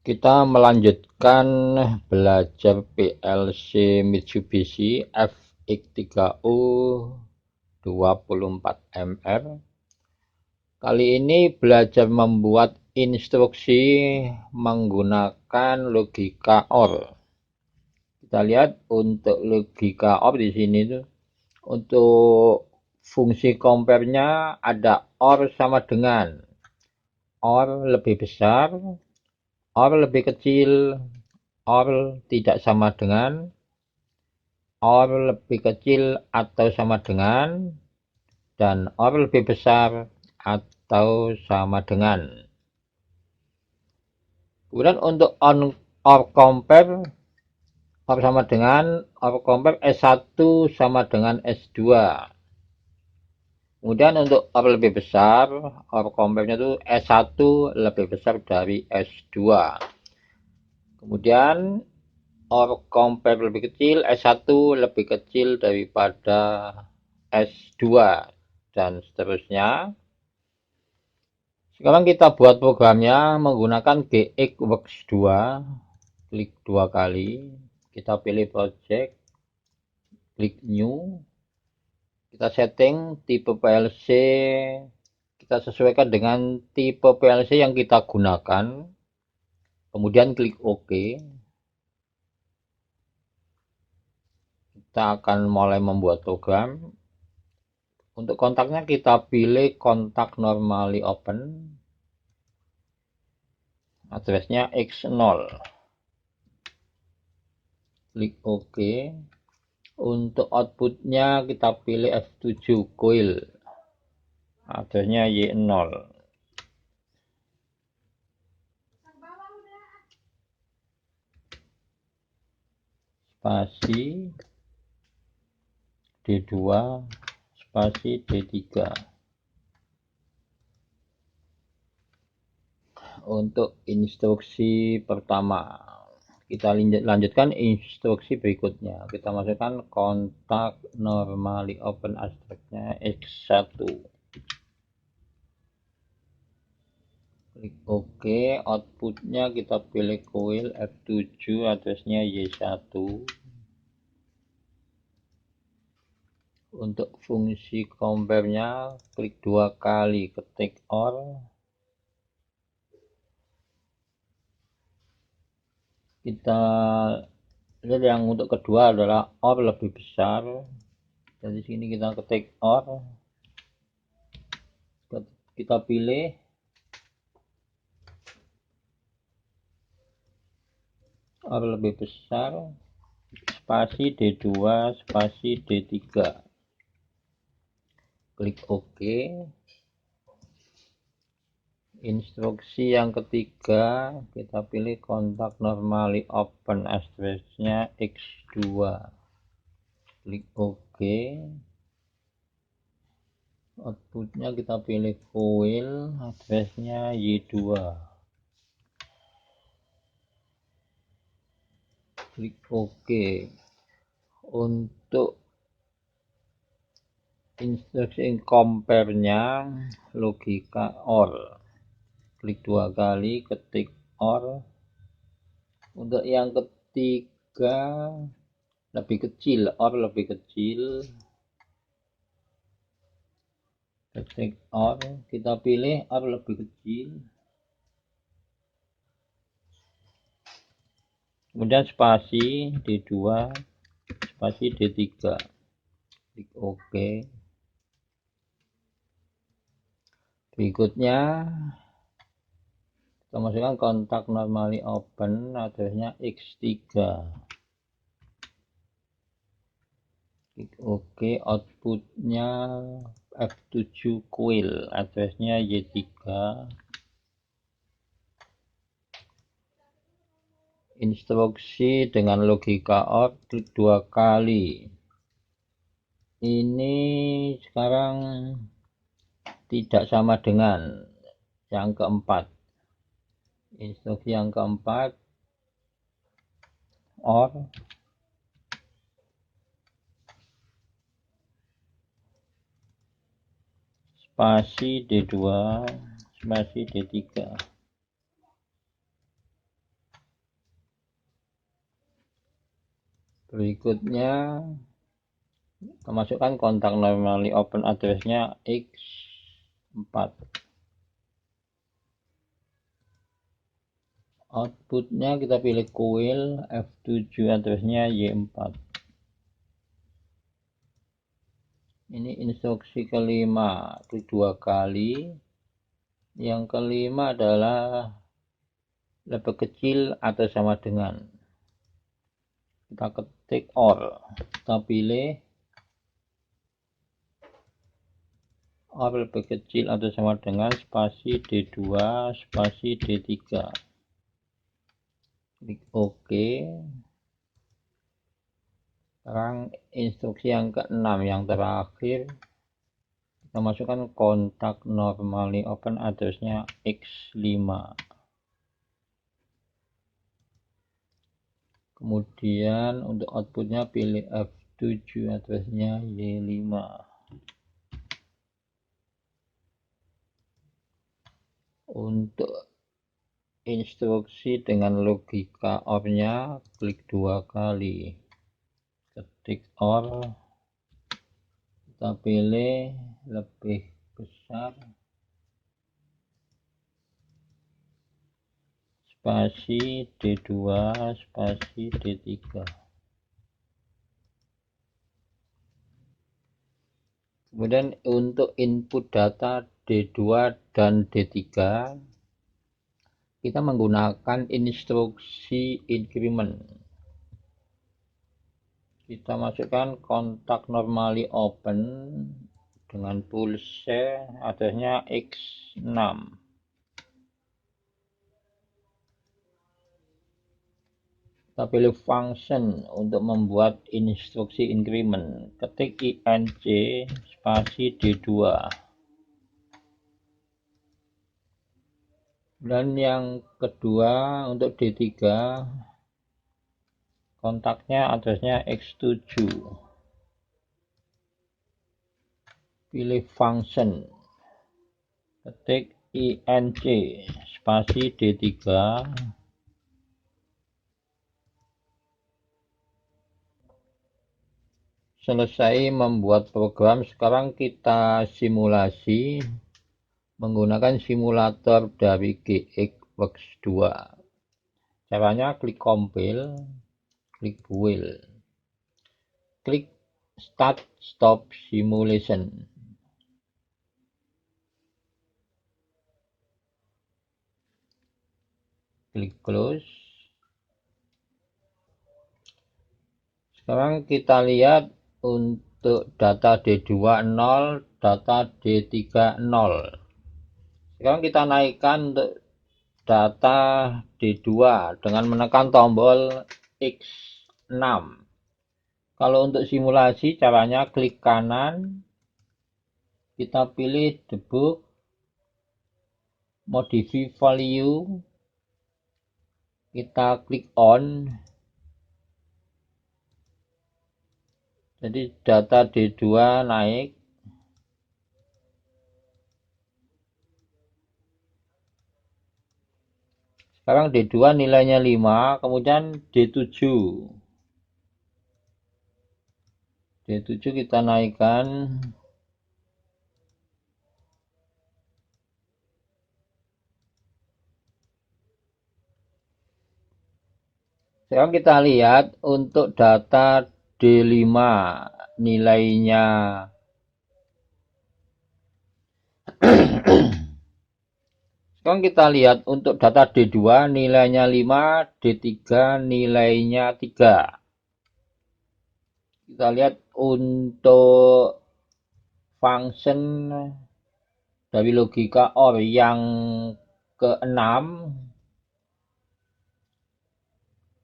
Kita melanjutkan belajar PLC Mitsubishi FX3U 24MR. Kali ini belajar membuat instruksi menggunakan logika OR. Kita lihat untuk logika OR di sini tuh, untuk fungsi compare-nya ada OR sama dengan, OR lebih besar, OR lebih kecil, OR tidak sama dengan, OR lebih kecil atau sama dengan, dan OR lebih besar atau sama dengan. Kemudian untuk OR compare, OR sama dengan, OR compare S1 sama dengan S2. Kemudian untuk OR lebih besar, OR compare-nya itu S1 lebih besar dari S2. Kemudian OR compare lebih kecil, S1 lebih kecil daripada S2, dan seterusnya. Sekarang kita buat programnya menggunakan GXWorks 2. Klik 2 kali, kita pilih project, klik new, kita setting tipe PLC, kita sesuaikan dengan tipe PLC yang kita gunakan, kemudian klik OK. Kita akan mulai membuat program. Untuk kontaknya kita pilih kontak normally open, addressnya X0, klik OK. Untuk outputnya kita pilih F7 coil, addressnya Y0. Spasi D2 spasi D3. Untuk instruksi pertama, kita lanjutkan instruksi berikutnya. Kita masukkan kontak normally open, addressnya X1, klik OK. Outputnya kita pilih coil F7, addressnya Y1. Untuk fungsi compare-nya klik 2 kali, ketik OR. Kita lihat yang untuk kedua adalah OR lebih besar. Dari sini kita ketik OR, kita pilih OR lebih besar, spasi D2 spasi D3, klik OK. Instruksi yang ketiga kita pilih kontak normally open, addressnya X2, klik OK. Outputnya kita pilih coil, addressnya Y2, klik OK. Untuk instruksi compare-nya logika OR, klik 2 kali, ketik OR. Untuk yang ketiga lebih kecil, OR lebih kecil, ketik OR, kita pilih OR lebih kecil, kemudian spasi D2 spasi D3, klik OK. Berikutnya kita masukkan kontak normally open, addressnya X3, klik OK. Outputnya F7 coil, addressnya Y3. Instruksi dengan logika OR, klik 2 kali. Ini sekarang tidak sama dengan yang keempat. Instruksi yang keempat, OR, spasi D2 spasi D3, Berikutnya kita masukkan kontak normally open addressnya X4. Outputnya kita pilih coil F7, addressnya Y4. Ini instruksi kelima, klik 2 kali. Yang kelima adalah lebih kecil atau sama dengan. Kita ketik OR, kita pilih OR lebih kecil atau sama dengan spasi D2 spasi D3. Klik OK. Sekarang instruksi yang ke-6 yang terakhir, kita masukkan kontak normally open addressnya X5. Kemudian untuk outputnya pilih F7, addressnya Y5. Untuk instruksi dengan logika OR-nya klik 2 kali, ketik OR, kita pilih lebih besar spasi D2 spasi D3. Kemudian untuk input data D2 dan D3 kita menggunakan instruksi increment. Kita masukkan kontak normally open dengan pulse addressnya X6. Kita pilih function untuk membuat instruksi increment, ketik INC spasi D2. Dan yang kedua untuk D3 kontaknya addressnya X7. Pilih function, ketik INC spasi D3. Selesai membuat program. Sekarang kita simulasi menggunakan simulator dari GXWorks 2. Caranya klik compile, klik build, klik start stop simulation, klik close. Sekarang kita lihat untuk data D2 0, data D3 0. Sekarang kita naikkan untuk data D2 dengan menekan tombol X6. Kalau untuk simulasi caranya klik kanan, kita pilih debug, modify value, kita klik on. Jadi data D2 naik. Sekarang D2 nilainya 5, kemudian D7. D7 kita naikkan. Sekarang kita lihat untuk data D5 nilainya sekarang kita lihat untuk data D2 nilainya 5, D3 nilainya 3. Kita lihat untuk function dari logika OR yang ke-6,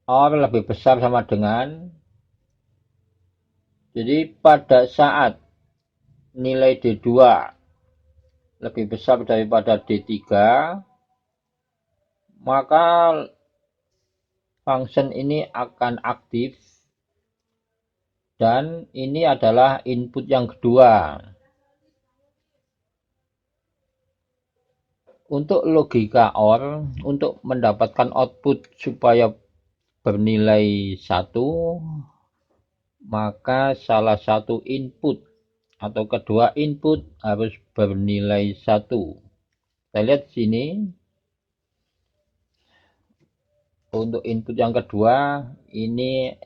OR lebih besar sama dengan. Jadi pada saat nilai D2 lebih besar daripada D3, maka function ini akan aktif dan ini adalah input yang kedua. Untuk logika OR, untuk mendapatkan output supaya bernilai 1, maka salah satu input atau kedua input harus bernilai 1. Kita lihat sini, untuk input yang kedua ini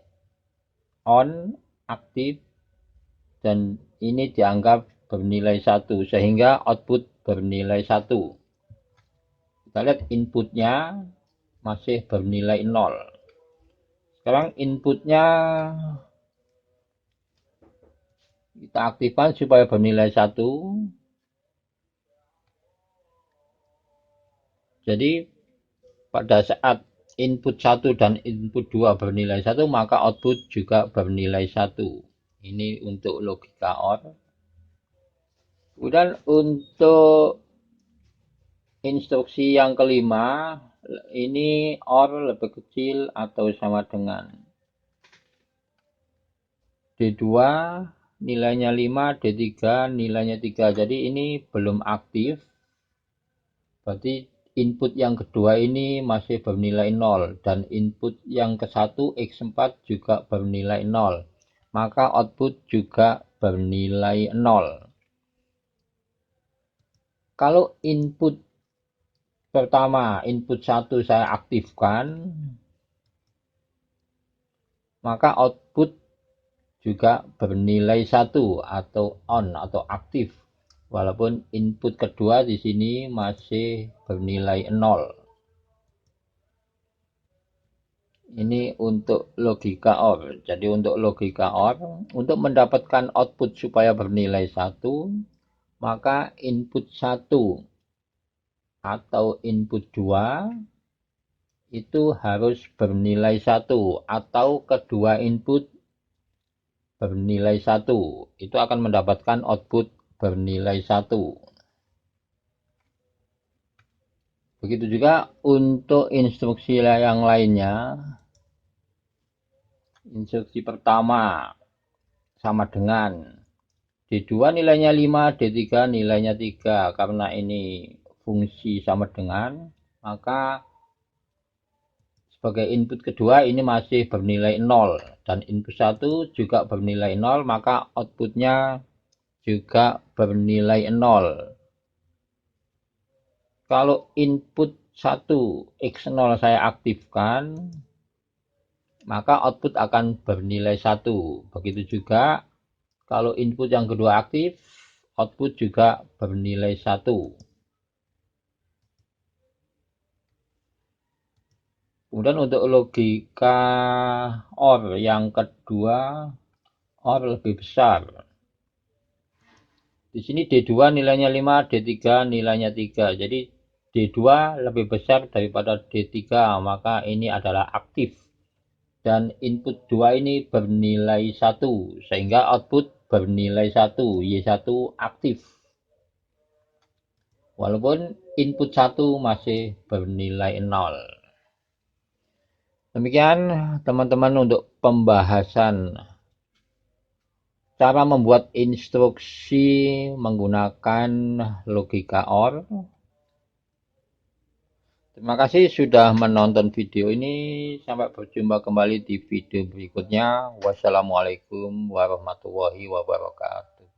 on, aktif, dan ini dianggap bernilai 1 sehingga output bernilai 1. Kita lihat inputnya masih bernilai 0. Sekarang inputnya kita aktifkan supaya bernilai 1. Jadi pada saat input 1 dan input 2 bernilai 1, maka output juga bernilai 1. Ini untuk logika OR. Kemudian untuk instruksi yang kelima, ini OR lebih kecil atau sama dengan D2 nilainya 5, D3 nilainya 3. Jadi ini belum aktif. Berarti input yang kedua ini masih bernilai 0 dan input yang ke-1 X4 juga bernilai 0. Maka output juga bernilai 0. Kalau input pertama, input 1 saya aktifkan, maka output juga bernilai 1 atau on atau aktif. Walaupun input kedua di sini masih bernilai 0. Ini untuk logika OR. Jadi untuk logika OR, untuk mendapatkan output supaya bernilai 1, maka input 1 atau input 2 itu harus bernilai 1 atau kedua input bernilai 1. Itu akan mendapatkan output bernilai 1. Begitu juga untuk instruksi yang lainnya. Instruksi pertama sama dengan D2 nilainya 5, D3 nilainya 3. Karena ini fungsi sama dengan, maka sebagai input kedua ini masih bernilai 0. Dan input 1 juga bernilai 0, maka outputnya juga bernilai 0. Kalau input 1 X0 saya aktifkan, maka output akan bernilai 1. Begitu juga kalau input yang kedua aktif, output juga bernilai 1. Kemudian untuk logika OR yang kedua, OR lebih besar. Di sini D2 nilainya 5, D3 nilainya 3. Jadi D2 lebih besar daripada D3, maka ini adalah aktif. Dan input 2 ini bernilai 1, sehingga output bernilai 1, Y1 aktif. Walaupun input 1 masih bernilai 0. Demikian teman-teman untuk pembahasan cara membuat instruksi menggunakan logika OR. Terima kasih sudah menonton video ini. Sampai berjumpa kembali di video berikutnya. Wassalamualaikum warahmatullahi wabarakatuh.